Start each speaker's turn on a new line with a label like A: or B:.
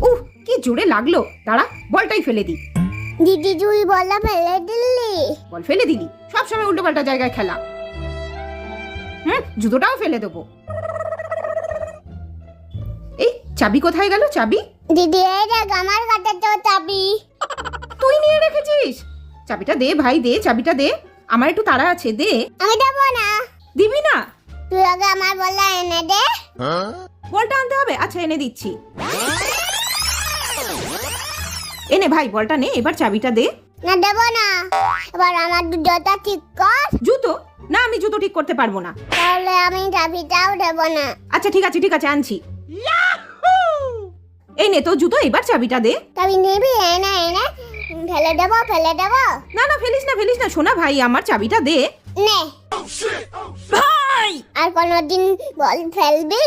A: উহ, কি জোরে লাগলো। দাঁড়া, বলটাই ফেলে দি।
B: দিদি তুই বলটা ফেলে দিলি।
A: বল ফেলে দিলি, সবসময় উল্টো পাল্টা জায়গায় খেলা। জুতোটাও ফেলে দেবো। এই চাবি কোথায় গেল? চাবি
B: দিদি এই দেখ আমার কাছে তো চাবি।
A: তুই নিয়ে রেখেছিস? চাবিটা দে ভাই, দে চাবিটা দে, আমার একটু তাড়া আছে, দে।
B: আমি দেবো না।
A: দিবি না?
B: তুই আগে আমার বলটা এনে দে।
A: বলটা আনতে হবে? আচ্ছা এনে দিচ্ছি। এনে ভাই বলটা নে, এবার চাবিটা দে।
B: না দেবো না। এবার আমার জুতোটা ঠিক কর।
A: জুতো? না, আমি জুতো ঠিক করতে পারবো না।
B: তাহলে আমি চাবিটাও দেবো না।
A: আচ্ছা ঠিক আছে, ঠিক আছে, আনছি। এই নে তো জুতো, এবার চাবিটা দে।
B: চাবি নিবি? এনে এনে ফেলে দেবো, ফেলে দেবো।
A: না না, ফেলিস না, ফেলিস না, শোনা ভাই, আমার চাবিটা দে
B: নে
A: ভাই।
B: আর কোনোদিন বল ফেলবি?